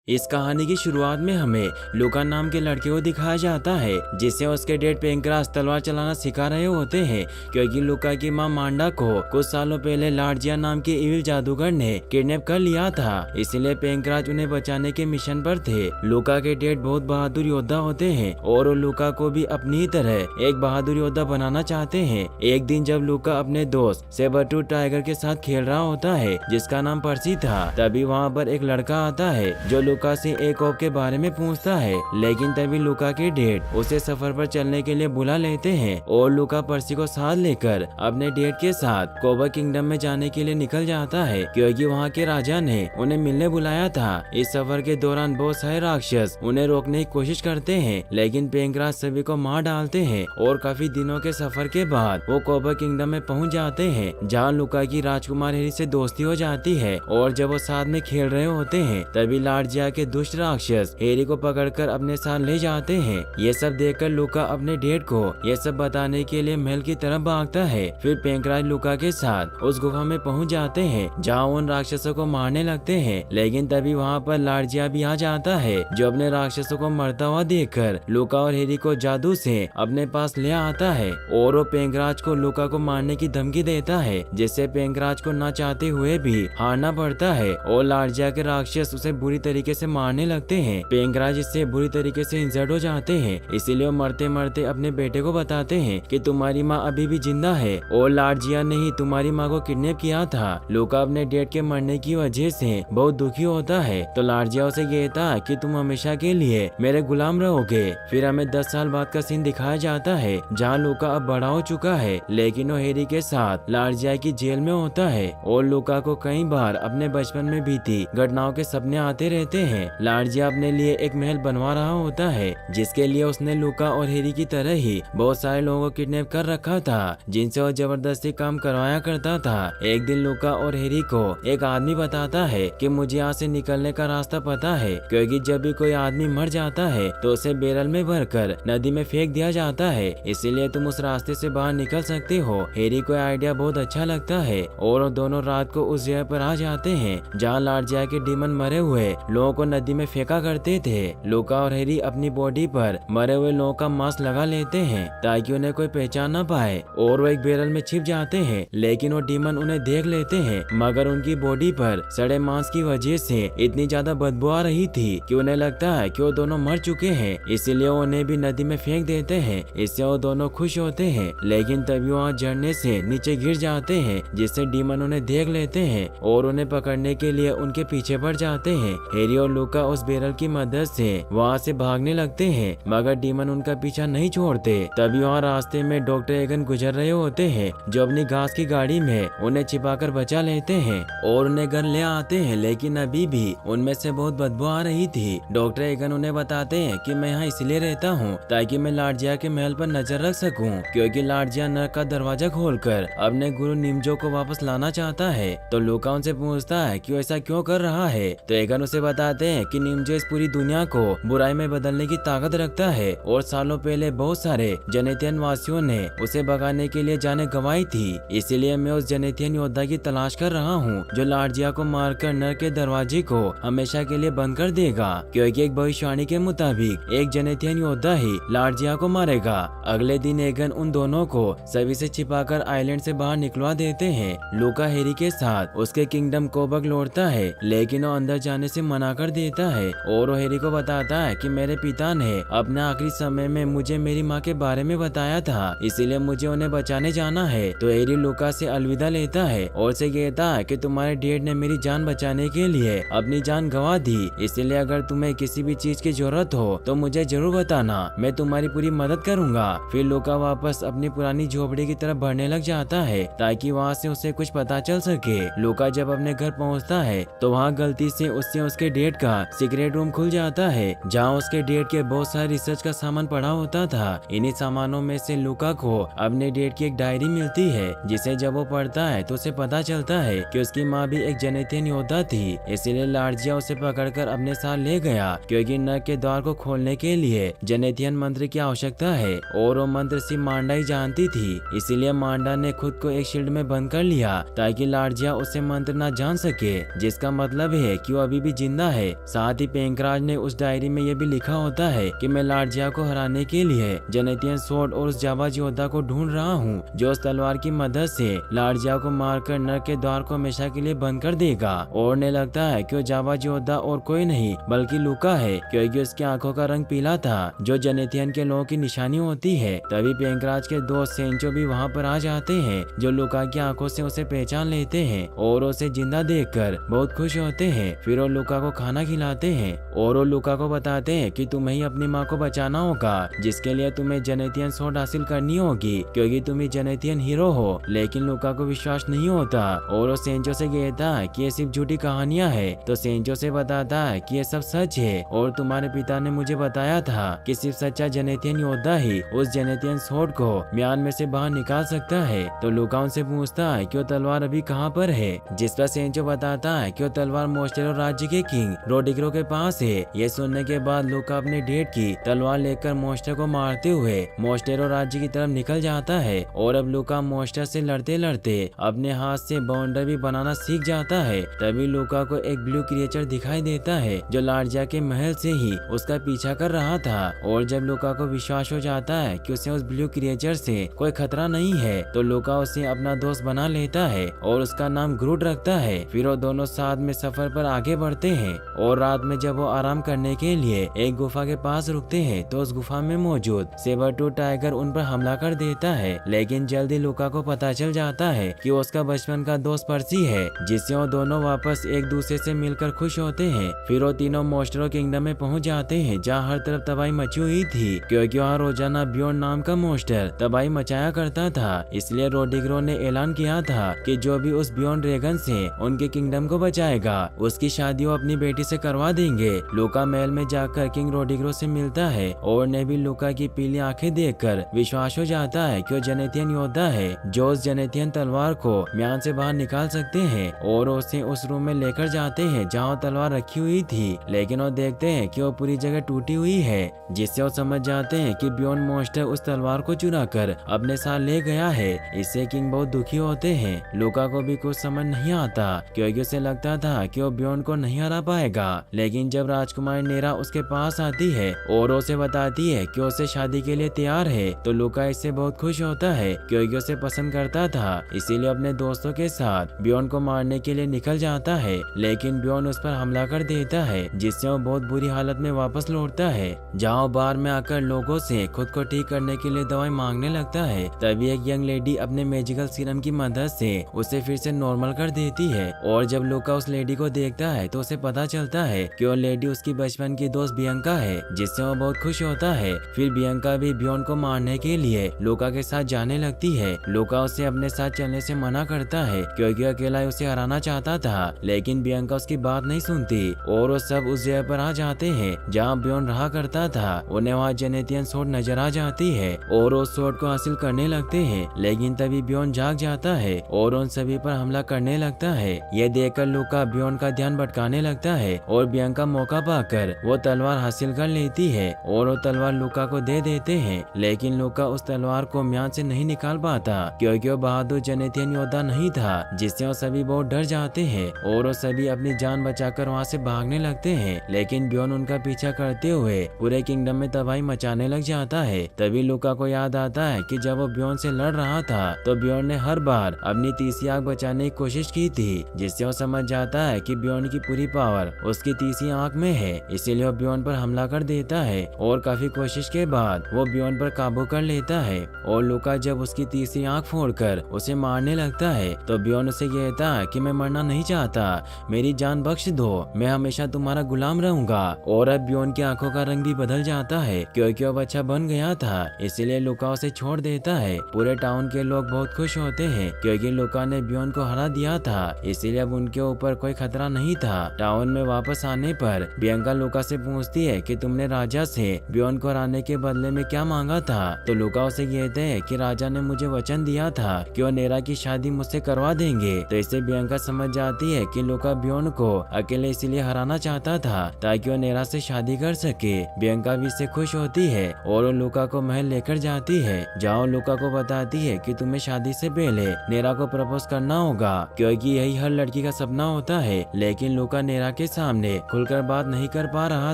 इस कहानी की शुरुआत में हमें लूका नाम के लड़के को दिखाया जाता है जिसे उसके डैड पेंक्रास तलवार चलाना सिखा रहे होते हैं, क्योंकि लूका की मां मांडा को कुछ सालों पहले लार्जिया नाम के इविल जादूगर ने किडनैप कर लिया था। इसलिए पेंक्रास उन्हें बचाने के मिशन पर थे। लूका के डैड बहुत बहादुर योद्धा होते हैं और वो लूका को भी अपनी ही तरह एक बहादुर योद्धा बनाना चाहते हैं। एक दिन जब लूका अपने दोस्त सेबरटूथ टाइगर के साथ खेल रहा होता है जिसका नाम पर्सी था, तभी वहाँ पर एक लड़का आता है जो लूका से एक ऑफ के बारे में पूछता है। लेकिन तभी लूका के डैड उसे सफर पर चलने के लिए बुला लेते हैं और लूका पर्सी को साथ लेकर अपने डैड के साथ कोबा किंगडम में जाने के लिए निकल जाता है, क्योंकि वहाँ के राजा ने उन्हें मिलने बुलाया था। इस सफर के दौरान बहुत सारे राक्षस उन्हें रोकने की कोशिश करते हैं, लेकिन पेंक्रास सभी को मार डालते हैं और काफी दिनों के सफर के बाद वो कोबा किंगडम में पहुँच जाते हैं, जहाँ लूका की राजकुमार हेरी से दोस्ती हो जाती है। और जब वो साथ में खेल रहे होते हैं तभी लार्जिया के दुष्ट राक्षस हेरी को पकड़कर अपने साथ ले जाते हैं। ये सब देखकर लूका अपने डैड को ये सब बताने के लिए महल की तरफ भागता है। फिर पेंक्रास लूका के साथ उस गुफा में पहुंच जाते हैं जहां उन राक्षसों को मारने लगते हैं, लेकिन तभी वहां पर लार्जिया भी आ जाता है जो अपने राक्षसों को मरता हुआ देखकर लूका और हेरी को जादू से अपने पास ले आता है और वो पेंक्रास को लूका को मारने की धमकी देता है, जिससे पेंक्रास को ना चाहते हुए भी हारना पड़ता है और लार्जिया के राक्षस उसे बुरी तरीके से मारने लगते हैं। पेंक्रास इससे बुरी तरीके से इंजर्ड हो जाते हैं, इसीलिए वो मरते मरते अपने बेटे को बताते हैं कि तुम्हारी माँ अभी भी जिंदा है और लार्जिया ने ही तुम्हारी माँ को किडनैप किया था। लूका अपने डैड के मरने की वजह से बहुत दुखी होता है, तो लार्जिया उसे कहता है कि तुम हमेशा के लिए मेरे गुलाम रहोगे। फिर हमें 10 साल बाद का सीन दिखाया जाता है जहाँ लूका अब बड़ा हो चुका है, लेकिन वो हेरी के साथ लार्जिया की जेल में होता है और लूका को कई बार अपने बचपन में बीती घटनाओं के सपने आते रहते हैं। लार्जिया अपने लिए एक महल बनवा रहा होता है जिसके लिए उसने लूका और हेरी की तरह ही बहुत सारे लोगों को किडनैप कर रखा था, जिनसे वो जबरदस्ती काम करवाया करता था। एक दिन लूका और हेरी को एक आदमी बताता है कि मुझे यहाँ से निकलने का रास्ता पता है, क्योंकि जब भी कोई आदमी मर जाता है तो उसे बैरल में भरकर नदी में फेंक दिया जाता है, इसीलिए तुम उस रास्ते से बाहर निकल सकते हो। हेरी को आइडिया बहुत अच्छा लगता है और वो दोनों रात को उस जगह पर आ जाते हैं जहाँ लार्जिया के डीमन मरे हुए लोगों को नदी में फेंका करते थे। लूका और हेरी अपनी बॉडी पर मरे हुए लोगों का मांस लगा लेते हैं ताकि उन्हें कोई पहचान न पाए और वो एक बैरल में छिप जाते हैं, लेकिन वो डीमन उन्हें देख लेते हैं, मगर उनकी बॉडी पर सड़े मांस की वजह से इतनी ज्यादा बदबू आ रही थी कि उन्हें लगता है कि वो दोनों मर चुके हैं, इसीलिए उन्हें भी नदी में फेंक देते हैं। इससे वो दोनों खुश होते हैं, लेकिन तभी वहाँ झरने से नीचे गिर जाते हैं, जिससे डीमन उन्हें देख लेते हैं और उन्हें पकड़ने के लिए उनके पीछे पड़ जाते हैं। हेरी और लूका उस बैरल की मदद से वहाँ से भागने लगते हैं, मगर डीमन उनका पीछा नहीं छोड़ते। तभी वहाँ रास्ते में डॉक्टर एगन गुजर रहे होते हैं जो अपनी घास की गाड़ी में उन्हें छिपाकर बचा लेते हैं और उन्हें घर ले आते हैं, लेकिन अभी भी उनमें से बहुत बदबू आ रही थी। डॉक्टर एगन उन्हें बताते हैं कि मैं यहाँ इसलिए रहता हूँ ताकि मैं लार्जिया के महल पर नजर रख सकूँ, क्योंकि लार्जिया नर्क का दरवाजा खोलकर अपने गुरु निम्जो को वापस लाना चाहता है। तो लूका उनसे पूछता है कि ऐसा क्यों कर रहा है, तो एगन उसे बताते हैं कि निम्जो इस पूरी दुनिया को बुराई में बदलने की ताकत रखता है और सालों पहले बहुत सारे जेनेथियन वासियों ने उसे भगाने के लिए जाने गंवाई थी, इसीलिए मैं उस जेनेथियन योद्धा की तलाश कर रहा हूँ जो लार्जिया को मारकर नर्क के दरवाजे को हमेशा के लिए बंद कर देगा, क्योंकि एक भविष्यवाणी के मुताबिक एक जेनेथियन योद्धा ही लार्जिया को मारेगा। अगले दिन एगन उन दोनों को सभी से छिपाकर आइलैंड से बाहर निकलवा देते हैं। लूका हेरी के साथ उसके किंगडम कोबग लौटता है, लेकिन वो अंदर जाने से मना कर देता है और वो हेरी को बताता है कि मेरे पिता ने अपने आखिरी समय में मुझे मेरी माँ के बारे में बताया था, इसीलिए मुझे उन्हें बचाने जाना है। तो हेरी लूका से अलविदा लेता है और उसे कहता है कि तुम्हारे डैड ने मेरी जान बचाने के लिए अपनी जान गंवा दी, इसलिए अगर तुम्हें किसी भी चीज की जरूरत हो तो मुझे जरूर बताना, मैं तुम्हारी पूरी मदद करूंगा। फिर लूका वापस अपनी पुरानी झोपड़ी की तरफ बढ़ने लग जाता है ताकि वहाँ से उसे कुछ पता चल सके। लूका जब अपने घर पहुँचता है तो वहाँ गलती से उससे उसके डैड का सीक्रेट रूम खुल जाता है, जहाँ उसके डैड के बहुत सारे रिसर्च का सामान पड़ा होता था। इन्हीं सामानों में से लूका को अपने डैड की एक डायरी मिलती है, जिसे जब वो पढ़ता है तो उसे पता चलता है कि उसकी माँ भी एक जेनेथियन योद्धा थी, इसीलिए लार्जिया उसे पकड़कर अपने साथ ले गया, क्योंकि नर्क के द्वार को खोलने के लिए जेनेथियन मंत्र की आवश्यकता है और वो मंत्र सिर्फ मांडा ही जानती थी, इसीलिए मांडा ने खुद को एक शील्ड में बंद कर लिया ताकि लार्जिया उसे मंत्र न जान सके, जिसका मतलब है कि वो अभी भी जिंदा है। साथ ही पेंकराज ने उस डायरी में ये भी लिखा होता है कि मैं लॉर्ड जिया को हराने के लिए जेनेथियन स्वॉर्ड और उस जाबाज योद्धा को ढूंढ रहा हूँ जो उस तलवार की मदद से लॉर्ड जिया को मारकर नर्क के द्वार को हमेशा के लिए बंद कर देगा। और ने लगता है कि वो जाबाज योद्धा और कोई नहीं बल्कि लूका है, क्योंकि उसकी आंखों का रंग पीला था जो जेनेथियन के लोगों की निशानी होती है। तभी पेंकराज के दोस्त सेंचो भी वहाँ पर आ जाते हैं जो लूका की आंखों से उसे पहचान लेते हैं और उसे जिंदा देखकर बहुत खुश होते हैं। फिर वो लूका को खाना खिलाते हैं और वो लूका को बताते हैं कि तुम्हें ही अपनी माँ को बचाना होगा, जिसके लिए तुम्हें जेनेथियन स्वॉर्ड हासिल करनी होगी क्योंकि तुम ही जेनेथियन हीरो हो। लेकिन लूका को विश्वास नहीं होता और वो सेंचो से कहता है कि ये सिर्फ झूठी कहानियां है। तो सेंचो से बताता है कि ये सब सच है और तुम्हारे पिता ने मुझे बताया था कि सिर्फ सच्चा जेनेथियन योद्धा ही उस जेनेथियन स्वॉर्ड को म्यान में से बाहर निकाल सकता है। तो लूका उनसे पूछता है कि वो तलवार अभी कहाँ पर है, जिस पर सेंचो बताता है कि वो तलवार मोस्टेरो राज्य के किंग रोडिग्रो के पास है। ये सुनने के बाद लूका अपने डेड की तलवार लेकर मोस्टर को मारते हुए मोस्टेरो राज्य की तरफ निकल जाता है। और अब लूका मोस्टर से लड़ते लड़ते अपने हाथ से बाउंडर भी बनाना सीख जाता है। तभी लूका को एक ब्लू क्रिएचर दिखाई देता है जो लॉर्ड जिया के महल से ही उसका पीछा कर रहा था। और जब लूका को विश्वास हो जाता है कि उसे उस ब्लू क्रिएचर से कोई खतरा नहीं है तो लूका उसे अपना दोस्त बना लेता है और उसका नाम ग्रूट रखता है। फिर वो दोनों साथ में सफर पर आगे बढ़ते हैं और रात में जब वो आराम करने के लिए एक गुफा के पास रुकते हैं तो उस गुफा में मौजूद सेबर-टूथ टाइगर उन पर हमला कर देता है। लेकिन जल्दी लूका को पता चल जाता है कि वो उसका बचपन का दोस्त पर्सी है, जिससे वो दोनों वापस एक दूसरे से मिलकर खुश होते हैं। फिर वो तीनों मोस्टेरो किंगडम में पहुंच जाते हैं जहां हर तरफ तबाही मची हुई थी, क्योंकि वहाँ रोजाना बियॉन्ड नाम का मोस्टर तबाही मचाया करता था। इसलिए रोडिग्रो ने ऐलान किया था कि जो भी उस बियॉन्ड ड्रैगन से उनके किंगडम को बचाएगा उसकी शादी वो अपनी बेटी से करवा देंगे। लूका महल में जाकर किंग रोडिग्रो से मिलता है और ने भी लूका की पीली आंखें देखकर विश्वास हो जाता है कि वो जेनेथियन योद्धा है जो उस जेनेथियन तलवार को म्यान से बाहर निकाल सकते हैं। और उसे उस रूम में लेकर जाते हैं जहाँ तलवार रखी हुई थी, लेकिन वो देखते हैं कि वो पूरी जगह टूटी हुई है, जिससे वो समझ जाते हैं कि बियॉन्ड मोस्टर उस तलवार को चुरा कर अपने साथ ले गया है। इससे किंग बहुत दुखी होते हैं। लूका को भी कुछ समझ नहीं आता क्योंकि उसे लगता था कि वो बियॉन्ड को नहीं हरा पाएगा। लेकिन जब राजकुमारी नेरा उसके पास आती है और उसे बताती है कि उसे शादी के लिए तैयार है तो लूका इससे बहुत खुश होता है क्योंकि उसे पसंद करता था। इसीलिए अपने दोस्तों के साथ बियॉन्ड को मारने के लिए निकल जाता है, लेकिन बियॉन्ड उस पर हमला कर देता है जिससे वो बहुत बुरी हालत में वापस लौटता है। जहाँ बार में आकर लोगों से खुद को ठीक करने के लिए दवाई मांगने लगता है। तभी एक यंग लेडी अपने मैजिकल सीरम की मदद से उसे फिर से नॉर्मल कर देती है। और जब लूका उस लेडी को देखता है तो उसे पता चलता है कि वो लेडी उसकी बचपन की दोस्त बियंका है, जिससे वो बहुत खुश होता है। फिर बियंका भी बियॉन्ड को मारने के लिए लूका के साथ जाने लगती है। लूका उसे अपने साथ चलने से मना करता है क्योंकि अकेला ही उसे हराना चाहता था, लेकिन बियंका उसकी बात नहीं सुनती और वो सब उस जगह पर आ जाते हैं जहाँ बियॉन्ड रहा करता था। उन्हें वहाँ जेनेथियन स्वॉर्ड नजर आ जाती है और उस स्वॉर्ड को हासिल करने लगते हैं। लेकिन तभी बियॉन्ड जाग जाता है और उन सभी पर हमला करने लगता है। ये देखकर लूका बियॉन्ड का ध्यान भटकाने लगता है और बियंका मौका पाकर वो तलवार हासिल कर लेती है और वो तलवार लूका को दे देते हैं। लेकिन लूका उस तलवार को म्यान से नहीं निकाल पाता क्योंकि वो बहादुर जेनेथियन योद्धा नहीं था, जिससे वो सभी बहुत डर जाते हैं और वो सभी अपनी जान बचाकर वहाँ से भागने लगते हैं। लेकिन बियॉन्ड उनका पीछा करते हुए पूरे किंगडम में तबाही मचाने लग जाता है। तभी लूका को याद आता है कि जब वो बियॉन्ड से लड़ रहा था तो बियॉन्ड ने हर बार अपनी तीसरी आंख बचाने की कोशिश की थी, जिससे वो समझ जाता है कि बियॉन्ड की पूरी पावर उसकी तीसरी आंख में है। इसीलिए वो बियॉन्ड पर हमला कर देता है और काफी कोशिश के बाद वो बियॉन्ड पर काबू कर लेता है। और लूका जब उसकी तीसरी आंख फोड़कर उसे मारने लगता है तो बियॉन्ड उसे कहता है कि मैं मरना नहीं चाहता, मेरी जान बख्श दो, मैं हमेशा तुम्हारा गुलाम रहूंगा। और अब बियॉन्ड की आंखों का रंग भी बदल जाता है क्योंकि वो बच्चा बन गया था, इसलिए लूका उसे छोड़ देता है। पूरे टाउन के लोग बहुत खुश होते हैं क्योंकि लूका ने बियॉन्ड को हरा दिया था, इसीलिए अब उनके ऊपर कोई खतरा नहीं था। टाउन में वापस आने पर बियंका लूका से पूछती है कि तुमने राजा से बियॉन्ड को हराने के बदले में क्या मांगा था। तो लूका उसे कहते हैं कि राजा ने मुझे वचन दिया था कि वो नेरा की शादी मुझसे करवा देंगे। तो इससे बियंका समझ जाती है कि लूका बियॉन्ड को अकेले इसीलिए हराना चाहता था ताकि वो नेरा से शादी कर सके। बियंका भी इससे खुश होती है और वो लूका को महल लेकर जाती है, जहाँ लूका को बताती है कि तुम्हें शादी से पहले नेरा को प्रपोज करना होगा क्योंकि यही हर लड़की का सपना होता है। लेकिन लूका नेरा के के सामने खुलकर बात नहीं कर पा रहा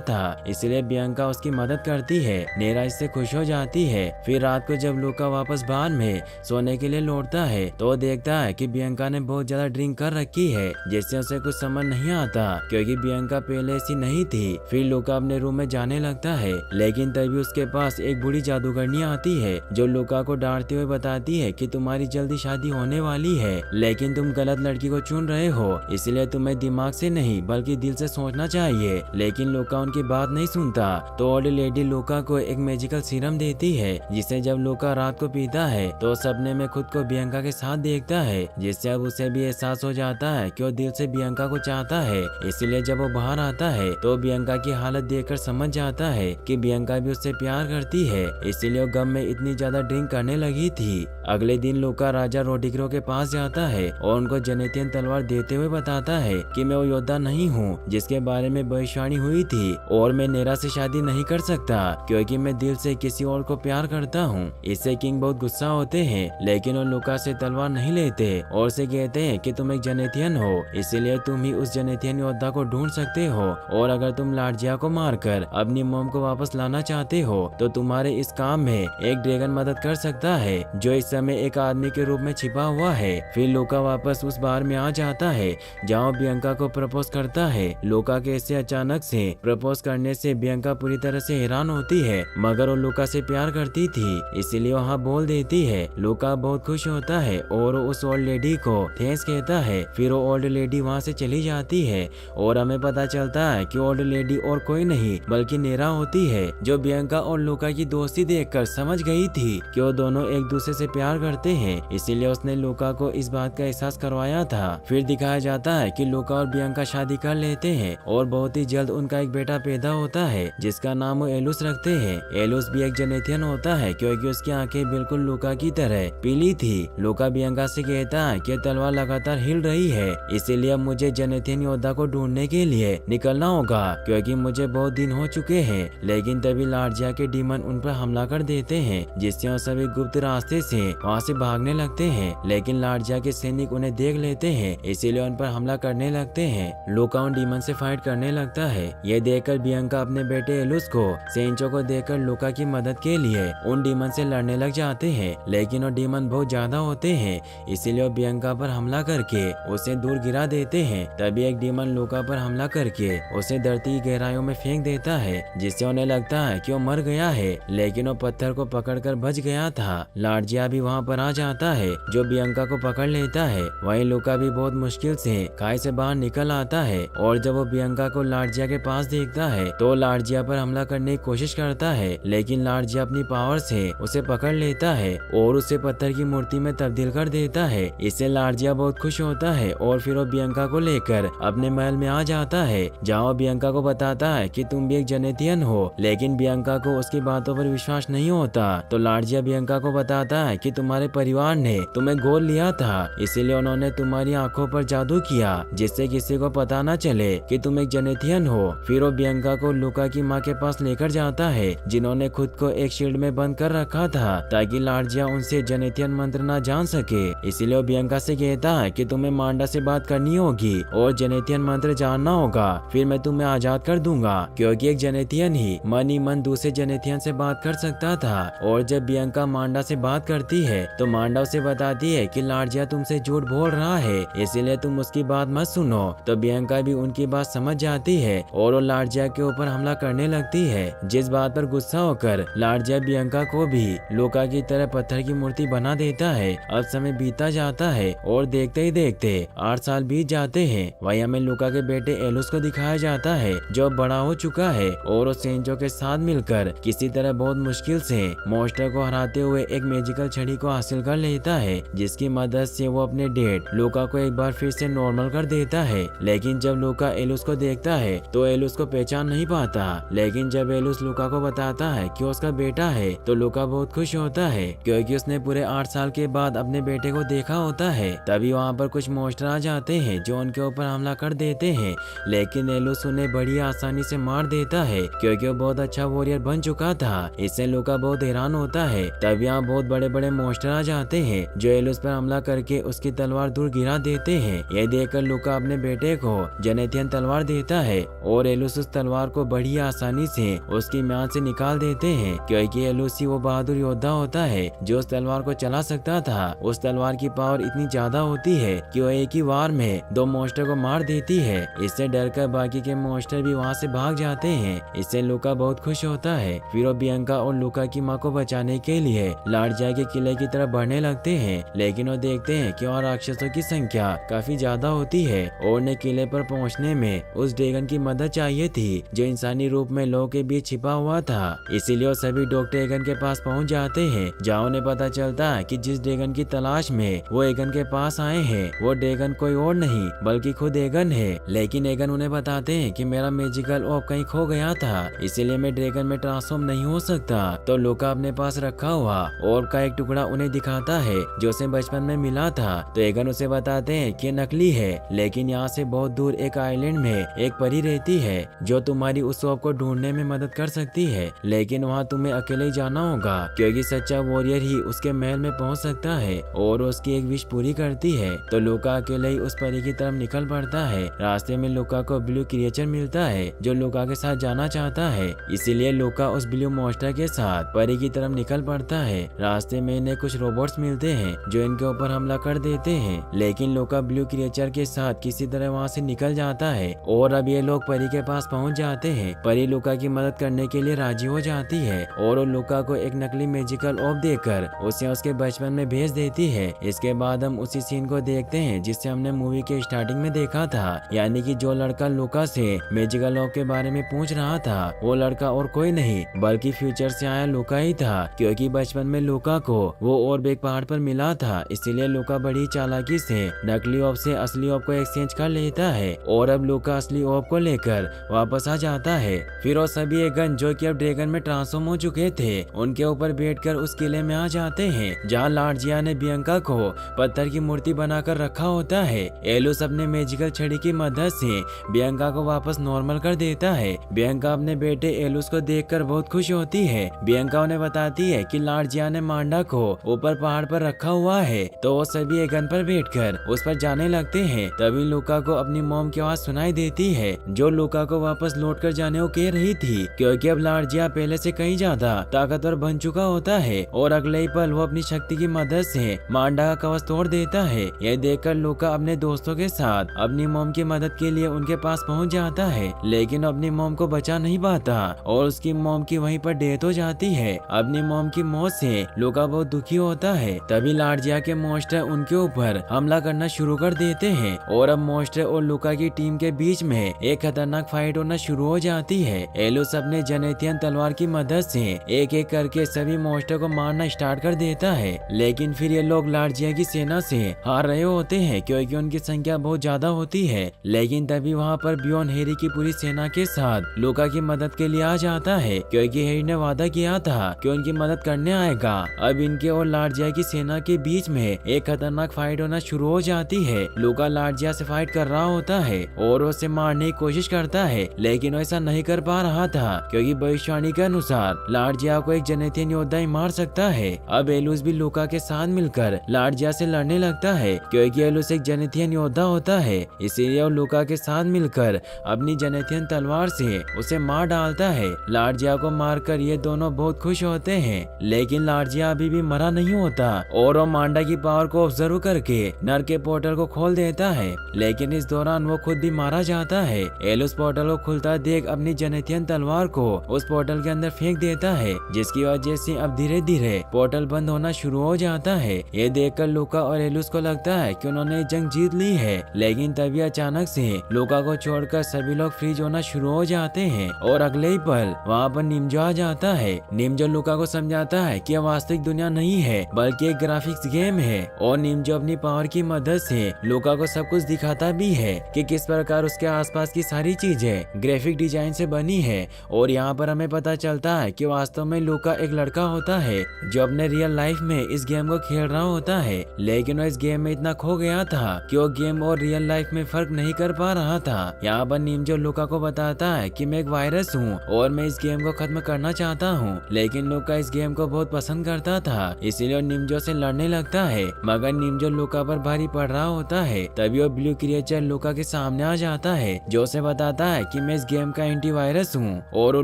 था, इसलिए बियांका उसकी मदद करती है। नेरा इससे खुश हो जाती है। फिर रात को जब लूका वापस बार में सोने के लिए लौटता है तो वो देखता है कि बियांका ने बहुत ज्यादा ड्रिंक कर रखी है, जिससे उसे कुछ समझ नहीं आता क्योंकि बियांका पहले ऐसी नहीं थी। फिर लूका अपने रूम में जाने लगता है, लेकिन तभी उसके पास एक बूढ़ी जादूगरनी आती है जो लूका को डांटते हुए बताती है कि तुम्हारी जल्दी शादी होने वाली है, लेकिन तुम गलत लड़की को चुन रहे हो, इसलिए तुम्हें दिमाग से नहीं बल्कि दिल से सोचना चाहिए। लेकिन लूका उनकी बात नहीं सुनता तो ओल्ड लेडी लूका को एक मैजिकल सीरम देती है, जिसे जब लूका रात को पीता है तो सपने में खुद को बियांका के साथ देखता है, जिससे अब उसे भी एहसास हो जाता है कि वो दिल से बियांका को चाहता है। इसलिए जब वो बाहर आता है तो बियांका की हालत देखकर समझ जाता है कि बियांका भी उससे प्यार करती है, इसीलिए वो गम में इतनी ज्यादा ड्रिंक करने लगी थी। अगले दिन लूका राजा रोडिग्रो के पास जाता है और उनको जेनेथियन तलवार देते हुए बताता है कि मैं वो योद्धा नहीं हूँ जिसके बारे में भविष्यवाणी हुई थी, और मैं नेरा से शादी नहीं कर सकता क्योंकि मैं दिल से किसी और को प्यार करता हूँ। इससे किंग बहुत गुस्सा होते हैं, लेकिन वो लूका से तलवार नहीं लेते और उसे कहते हैं कि तुम एक जेनेथियन हो, इसीलिए तुम ही उस जेनेथियन योद्धा को ढूंढ सकते हो, और अगर तुम लार्जिया को मारकर अपनी मोम को वापस लाना चाहते हो तो तुम्हारे इस काम में एक ड्रैगन मदद कर सकता है जो इस समय एक आदमी के रूप में छिपा हुआ है। फिर लूका वापस उस बार में आ जाता है जहाँ बियांका को प्रपोज करता है। लूका के ऐसे अचानक से प्रपोज करने से बियांका पूरी तरह से हैरान होती है, मगर वो लूका से प्यार करती थी इसीलिए वहाँ बोल देती है। लूका बहुत खुश होता है और उस ओल्ड लेडी को थैंक्स कहता है। फिर वो ओल्ड लेडी वहाँ से चली जाती है और हमें पता चलता है कि ओल्ड लेडी और कोई नहीं बल्कि नेरा होती है, जो बियांका और लूका की दोस्ती देखकर समझ गई थी कि वो दोनों एक दूसरे से प्यार करते हैं, इसीलिए उसने लूका को इस बात का एहसास करवाया था। फिर दिखाया जाता है कि लूका और बियांका शादी कर लेते हैं और बहुत ही जल्द उनका एक बेटा पैदा होता है जिसका नाम वो एलुस रखते हैं। एलुस भी एक जेनेथियन होता है क्योंकि उसकी आंखें बिल्कुल लूका की तरह पीली थी। लूका बियांका से कहता है कि तलवार लगातार हिल रही है, इसीलिए अब मुझे जेनेथियन योद्धा को ढूंढने के लिए निकलना होगा क्योंकि मुझे बहुत दिन हो चुके हैं। लेकिन तभी लार्जिया के डीमन उन पर हमला कर देते हैं, जिससे वो सभी गुप्त रास्ते से वहाँ से भागने लगते हैं, लेकिन लार्जिया के सैनिक उन्हें देख लेते हैं इसीलिए उन पर हमला करने लगते हैं। लूका उन डीमन से फाइट करने लगता है। ये देखकर बियांका अपने बेटे एलुस को सेंचो को देखकर लूका की मदद के लिए उन डीमन से लड़ने लग जाते हैं, लेकिन वो डीमन बहुत ज्यादा होते हैं इसीलिए वो बियांका पर हमला करके उसे दूर गिरा देते हैं। तभी एक डीमन लूका पर हमला करके उसे धरती की गहराइयों में फेंक देता है, जिससे उन्हें लगता है कि वो मर गया है, लेकिन वो पत्थर को पकड़कर बच गया था। लार्जिया भी वहाँ पर आ जाता है जो बियांका को पकड़ लेता है। वहीं लूका भी बहुत मुश्किल से खाई से बाहर निकल आता है और जब वो बियांका को लार्जिया के पास देखता है तो लार्जिया पर हमला करने की कोशिश करता है, लेकिन लार्जिया अपनी पावर से उसे पकड़ लेता है और उसे पत्थर की मूर्ति में तब्दील कर देता है। इससे लार्जिया बहुत खुश होता है और फिर वो बियांका को लेकर अपने महल में आ जाता है, जहाँ वो बियांका को बताता है कि तुम भी एक जेनेथियन हो, लेकिन बियांका को उसकी बातों पर विश्वास नहीं होता। तो लार्जिया बियांका को बताता है कि तुम्हारे परिवार ने तुम्हें गोद लिया था, इसीलिए उन्होंने तुम्हारी आंखों पर जादू किया जिससे किसी को पता न चले कि तुम एक जेनेथियन हो। फिर वो बियांका को लूका की माँ के पास लेकर जाता है, जिन्होंने खुद को एक शील्ड में बंद कर रखा था ताकि लार्जिया उनसे जेनेथियन मंत्र न जान सके। इसीलिए वो बियांका से कहता है कि तुम्हें मांडा से बात करनी होगी और जेनेथियन मंत्र जानना होगा, फिर मैं तुम्हें आजाद कर दूंगा, क्योंकि एक जेनेथियन ही मन ही मन दूसरे जेनेथियन से बात कर सकता था। और जब बियांका मांडा से बात करती है तो मांडा उसे बताती है कि लार्जिया तुमसे झूठ बोल रहा है, इसीलिए तुम उसकी बात मत सुनो। तो बियांका भी उनकी बात समझ जाती है और वो लार्जिया के ऊपर हमला करने लगती है, जिस बात पर गुस्सा होकर लार्जिया बियांका को भी लूका की तरह पत्थर की मूर्ति बना देता है। अब समय बीता जाता है और देखते ही देखते 8 साल बीत जाते हैं। वहीं हमें लूका के बेटे एलुस को दिखाया जाता है जो बड़ा हो चुका है और वो सेंचो के साथ मिलकर किसी तरह बहुत मुश्किल से मॉन्स्टर को हराते हुए एक मैजिकल छड़ी को हासिल कर लेता है, जिसकी मदद से वो अपने डेड लूका को एक बार फिर से नॉर्मल कर देता है। लेकिन जब लूका एलुस को देखता है तो एलुस को पहचान नहीं पाता, लेकिन जब एलुस लूका को बताता है कि उसका बेटा है तो लूका बहुत खुश होता है क्योंकि उसने पूरे 8 साल के बाद अपने बेटे को देखा होता है। तभी वहाँ पर कुछ मॉन्स्टर आ जाते हैं जो उनके ऊपर हमला कर देते हैं, लेकिन एलुस उन्हें बड़ी आसानी से मार देता है क्योंकि वो बहुत अच्छा वॉरियर बन चुका था। इससे लूका बहुत हैरान होता है। तब यहाँ बहुत बड़े बड़े मॉन्स्टर आ जाते हैं जो एलुस पर हमला करके उसकी तलवार दूर गिरा देते हैं। यह देखकर लूका अपने बेटे को जेनेथियन तलवार देता है और एलुस उस तलवार को बड़ी आसानी से उसकी म्याद से निकाल देते हैं, क्योंकि एलुस ही वो बहादुर योद्धा होता है जो उस तलवार को चला सकता था। उस तलवार की पावर इतनी ज्यादा होती है कि वो एक ही वार में 2 मॉन्स्टर को मार देती है। इससे डरकर बाकी के मॉन्स्टर भी वहाँ से भाग जाते हैं। इससे लूका बहुत खुश होता है। फिर वो बियंका और लूका की माँ को बचाने के लिए लार्जिया के किले की तरफ बढ़ने लगते हैं, लेकिन वो देखते हैं कि वहाँ राक्षसों की संख्या काफी ज्यादा होती है और उन्हें किले पर पहुँचने में उस ड्रैगन की मदद चाहिए थी जो इंसानी रूप में लोगों के बीच छिपा हुआ था। इसीलिए वो सभी डॉक्टर एगन के पास पहुँच जाते हैं, जहाँ उन्हें पता चलता है कि जिस ड्रैगन की तलाश में वो एगन के पास आए हैं वो ड्रैगन कोई और नहीं बल्कि खुद एगन है। लेकिन एगन उन्हें बताते हैं कि मेरा मैजिकल ऑफ कहीं खो गया था, इसीलिए मैं ड्रैगन में ट्रांसफॉर्म नहीं हो सकता। तो लूका अपने पास रखा हुआ ऑर्ब का एक टुकड़ा उन्हें दिखाता है जो उसे बचपन में मिला था। तो एगन उसे बताते हैं कि नकली है, लेकिन यहाँ से बहुत दूर एक आइलैंड में एक परी रहती है जो तुम्हारी उस ऑर्ब को ढूंढने में मदद कर सकती है, लेकिन वहाँ तुम्हें अकेले ही जाना होगा, क्योंकि सच्चा वॉरियर ही उसके महल में पहुँच सकता है और उसकी एक विश पूरी करती है। तो लूका अकेले ही उस परी की तरफ निकल पड़ता है। रास्ते में लूका को ब्लू क्रिएचर मिलता है जो लूका के साथ जाना चाहता है, इसीलिए लूका उस ब्लू मॉन्स्टर के साथ परी की तरफ निकल पड़ता है। रास्ते में इन्हें कुछ रोबोट्स मिलते हैं जो इनके ऊपर हमला कर देते हैं, लेकिन लूका ब्लू क्रिएचर के साथ किसी तरह वहाँ से निकल जाता है और अब ये लोग परी के पास पहुँच जाते हैं। परी लूका की मदद करने के लिए राजी हो जाती है और वो लूका को एक नकली मैजिकल ऑफ देकर उसे उसके बचपन में भेज देती है। इसके बाद हम उसी सीन को देखते हैं जिससे हमने मूवी के स्टार्टिंग में देखा था, यानी कि जो लड़का लूका से मैजिकल ऑफ के बारे में पूछ रहा था वो लड़का और कोई नहीं बल्कि फ्यूचर से आया लूका ही था, क्योंकि बचपन में लूका को वो और एक पहाड़ पर मिला था। इसीलिए लूका बड़ी चालाकी से नकली ऑफ से असली ऑफ को एक्सचेंज कर लेता है और अब लूका असली ऑफ को लेकर वापस आ जाता है। फिर वो सभी एगन जो कि अब ड्रैगन में ट्रांसफॉर्म हो चुके थे उनके ऊपर बैठकर उस किले में आ जाते हैं जहाँ लार्जिया ने बियंका को पत्थर की मूर्ति बनाकर रखा होता है। एलुस अपने मैजिकल छड़ी की मदद से बियंका को वापस नॉर्मल कर देता है। बियंका अपने बेटे एलुस को देखकर बहुत खुश होती है। बियंका उन्हें बताती है कि लार्जिया ने मांडा को ऊपर पहाड़ पर रखा हुआ है, तो वो सभी एगन पर बैठकर उस पर जाने लगते हैं। तभी लूका को अपनी मॉम की आवाज सुनाई देती है जो लूका को वापस लौट कर जाने को कह रही थी, क्योंकि अब लार्जिया पहले से कहीं ज्यादा ताकतवर बन चुका होता है और अगले ही पल वो अपनी शक्ति की मदद से मांडा का कवच तोड़ देता है। यह देखकर लूका अपने दोस्तों के साथ अपनी मॉम की मदद के लिए उनके पास पहुंच जाता है, लेकिन अपनी मॉम को बचा नहीं पाता और उसकी मॉम की वहीं पर डेथ हो जाती है। अपनी मॉम की मौत से लूका बहुत दुखी होता है। तभी लार्जिया के मॉन्स्टर उनके ऊपर हमला करना शुरू कर देते हैं और अब मॉन्स्टर और लूका की टीम के बीच में एक खतरनाक फाइट होना शुरू हो जाती है। एलुस अपने जेनेथियन तलवार की मदद से एक एक करके सभी मॉन्स्टर को मारना स्टार्ट कर देता है, लेकिन फिर ये लोग लार्जिया की सेना से हार रहे होते हैं क्योंकि उनकी संख्या बहुत ज्यादा होती है। लेकिन तभी वहाँ पर बियॉन हैरी की पूरी सेना के साथ लूका की मदद के लिए आ जाता है, क्योंकि हैरी ने वादा किया था कि उनकी मदद करने आएगा। अब इनके और लार्जिया की सेना के बीच में एक खतरनाक फाइट होना शुरू हो जाती है। लूका लार्जिया से फाइट कर रहा होता है और उसे मारने की कोशिश करता है, लेकिन वो ऐसा नहीं कर पा रहा था क्योंकि भविष्यवाणी के अनुसार लार्जिया को एक जेनेथियन योद्धा ही मार सकता है। अब एलुस भी लूका के साथ मिलकर लार्जिया से लड़ने लगता है, क्योंकि एलुस एक जेनेथियन योद्धा होता है, इसीलिए वो लूका के साथ मिलकर अपनी जेनेथियन तलवार से उसे मार डालता है। लार्जिया को मारकर ये दोनों बहुत खुश होते हैं, लेकिन लार्जिया अभी भी मरा नहीं होता और वो मांडा की पावर को ऑब्जर्व करके नर के पोर्टल को खोल देता है, लेकिन इस दौरान वो खुद भी मारा जाता है। एलुस पोर्टल को खुलता देख अपनी जेनेथियन तलवार को उस पोर्टल के अंदर फेंक देता है, जिसकी वजह से अब धीरे धीरे पोर्टल बंद होना शुरू हो जाता है। ये देखकर लूका और एलुस को लगता है कि उन्होंने जंग जीत ली है, लेकिन तभी अचानक से लूका को छोड़कर सभी लोग फ्रीज होना शुरू हो जाते हैं और अगले ही पल वहाँ पर निम्जो आ जाता है। निम्जो लूका को समझाता है कि यह वास्तविक दुनिया नहीं है बल्कि एक ग्राफिक्स गेम है, और निम्जो अपनी पावर की मदद से लूका को सब कुछ दिखाता भी है कि किस प्रकार उसके आसपास की सारी चीजें ग्राफिक डिजाइन से बनी है। और यहाँ पर हमें पता चलता है कि वास्तव में लूका एक लड़का होता है जो अपने रियल लाइफ में इस गेम को खेल रहा होता है, लेकिन वो इस गेम में इतना खो गया था कि वो गेम और रियल लाइफ में फर्क नहीं कर पा रहा था। यहाँ पर निम्जो लूका को बताता है कि मैं एक वायरस हूँ और मैं इस गेम को खत्म करना चाहता हूँ, लेकिन लूका इस गेम को बहुत पसंद करता था, इसीलिए निम्जो से लड़ने लगता है, मगर निम्जो लूका पर भारी पड़ रहा होता है। तभी वो ब्लू क्रिएचर लूका के सामने सामने आ जाता है जो उसे बताता है कि मैं इस गेम का एंटीवायरस हूँ, और वो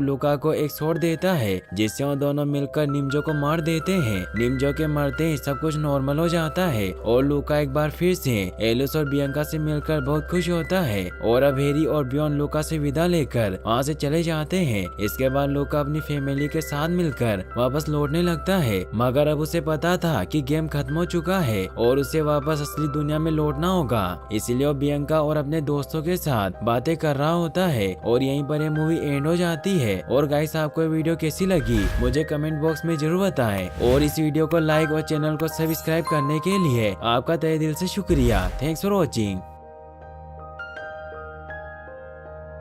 लूका को एक शॉट देता है जिससे वो दोनों मिलकर निंजो को मार देते हैं। निंजो के मरते ही सब कुछ नॉर्मल हो जाता है और लूका एक बार फिर से एलिस और बियंका से मिलकर बहुत खुश होता है, और अब हैरी और बियॉन लूका से विदा लेकर वहाँ से चले जाते हैं। इसके बाद लूका अपनी फैमिली के साथ मिलकर वापस लौटने लगता है, मगर अब उसे पता था कि गेम खत्म हो चुका है और उसे वापस असली दुनिया में लौटना होगा। इसलिए वो बियंका और अपने दोस्तों के साथ बातें कर रहा होता है और यहीं पर ये मूवी एंड हो जाती है। और गाइस, आपको ये वीडियो कैसी लगी मुझे कमेंट बॉक्स में जरूर बताएं, और इस वीडियो को लाइक और चैनल को सब्सक्राइब करने के लिए आपका तहे दिल से शुक्रिया। Thanks for watching.